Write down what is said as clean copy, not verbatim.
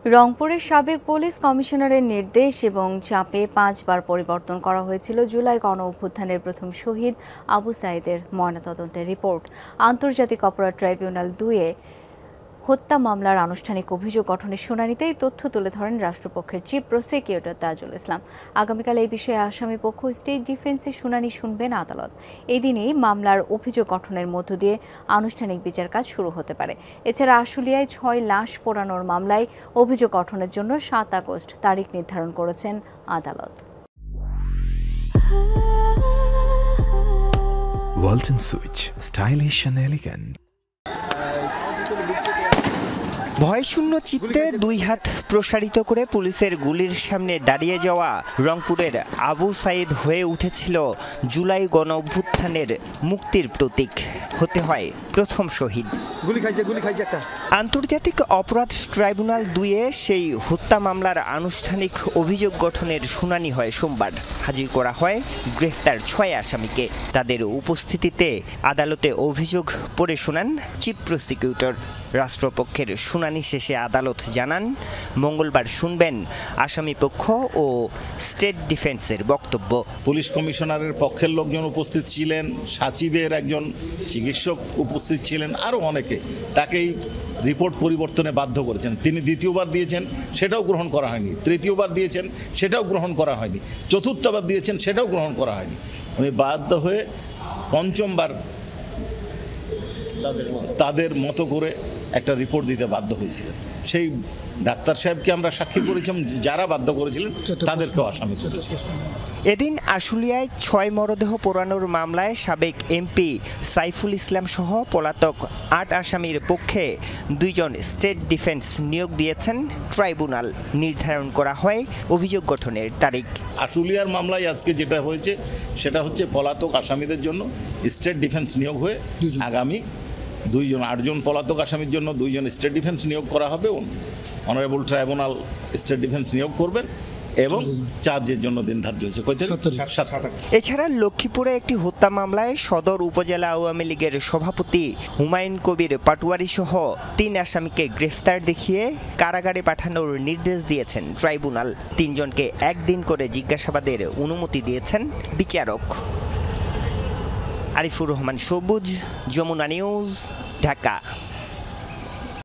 রংপুরের সাবেক পুলিশ কমিশনারের নির্দেশ এবং চাপে 5 বার পরিবর্তন করা হয়েছিল জুলাই গণঅভ্যুত্থানের প্রথম শহীদ আবু সাঈদের ময়নাতদন্তের রিপোর্ট। আন্তর্জাতিক অপরাধ ট্রাইব্যুনাল 2-এ হত্যা মামলার আনুষ্ঠানিক অভিযোগ গঠনের শুনানিতে এই তথ্য তুলে ধরেন রাষ্ট্রপক্ষের চিফ প্রসিকিউটর তাজুল ইসলাম। আগামীকাল এই বিষয়ে আসামি পক্ষ স্টেট ডিফেন্সের শুনানি শুনবেন আদালত। এই দিনেই মামলার অভিযোগ গঠনের মধ্য দিয়ে আনুষ্ঠানিক বিচার কাজ শুরু হতে পারে। এছাড়া আশুলিয়ায় 6 লাশ পোড়ানোর মামলায় অভিযোগ গঠনের জন্য 7 আগস্ট তারিখ নির্ধারণ করেছেন আদালত। Walton switch, stylish and elegant. ভয়শূন্য চিত্তে 2 হাত প্রসারিত করে পুলিশের গুলির সামনে দাঁড়িয়ে যাওয়া রংপুরের আবু সাঈদ হয়ে উঠেছিল জুলাই গণঅভ্যুত্থানের মুক্তির প্রতীক, হতে হয় প্রথম শহীদ। গুলি খাইছে একটা। আন্তর্জাতিক অপরাধ ট্রাইব্যুনাল 2-এ সেই হত্যা মামলার আনুষ্ঠানিক অভিযোগ গঠনের শুনানি হয় সোমবার। হাজির করা হয় গ্রেফতার 6 আসামিকে। তাদের উপস্থিতিতে আদালতে অভিযোগ পড়ে শোনান চিফ প্রসিকিউটর। রাষ্ট্রপক্ষের শুনানি শেষে আদালত জানান, মঙ্গলবার শুনবেন আসামি পক্ষ ও স্টেট ডিফেন্সের বক্তব্য। পুলিশ কমিশনারের পক্ষের লোকজন উপস্থিত ছিলেন, সচিবের একজন চিকিৎসক উপস্থিত ছিলেন, আরও অনেকে তাকেই রিপোর্ট পরিবর্তনে বাধ্য করেছেন। তিনি দ্বিতীয়বার দিয়েছেন, সেটাও গ্রহণ করা হয়নি। তৃতীয়বার দিয়েছেন, সেটাও গ্রহণ করা হয়নি। চতুর্থবার দিয়েছেন, সেটাও গ্রহণ করা হয়নি। উনি বাধ্য হয়ে পঞ্চমবার তাদের মতো করে একটা রিপোর্ট দিতে বাধ্য হয়েছিলেন। সেই ডাক্তার সাহেবকে আমরা সাক্ষী করেছিলাম, যারা বাধ্য করেছিলেন তাদেরকেও আসামি করেছি। এদিন আশুলিয়ায় 6 মরদেহ পোড়ানোর মামলায় সাবেক এমপি সাইফুল ইসলাম সহ পলাতক 8 আসামির পক্ষে 2 জন স্টেট ডিফেন্স নিয়োগ দিয়েছেন ট্রাইব্যুনাল। নির্ধারণ করা হয় অভিযোগ গঠনের তারিখ। আশুলিয়ার মামলায় আজকে যেটা হয়েছে সেটা হচ্ছে পলাতক আসামিদের জন্য স্টেট ডিফেন্স নিয়োগ হয়ে আগামী 2 জন 8 জন পলাতক আসামির জন্য 2 জন স্টেট ডিফেন্স নিয়োগ করা হবে। অনারেবল ট্রাইব্যুনাল স্টেট ডিফেন্স নিয়োগ করবেন এবং চার্জের জন্য দিন ধার্য হয়েছে। এছাড়া লক্ষ্মীপুরে একটি হত্যা মামলায় সদর উপজেলা আওয়ামী লীগের সভাপতি হুমায়ুন কবির পাটোয়ারি সহ 3 আসামিকে গ্রেফতার দেখিয়ে কারাগারে পাঠানোর নির্দেশ দিয়েছেন ট্রাইব্যুনাল। 3 জনকে 1 দিন করে জিজ্ঞাসাবাদের অনুমতি দিয়েছেন বিচারক। আরিফুর রহমান সবুজ, যমুনা নিউজ, ঢাকা।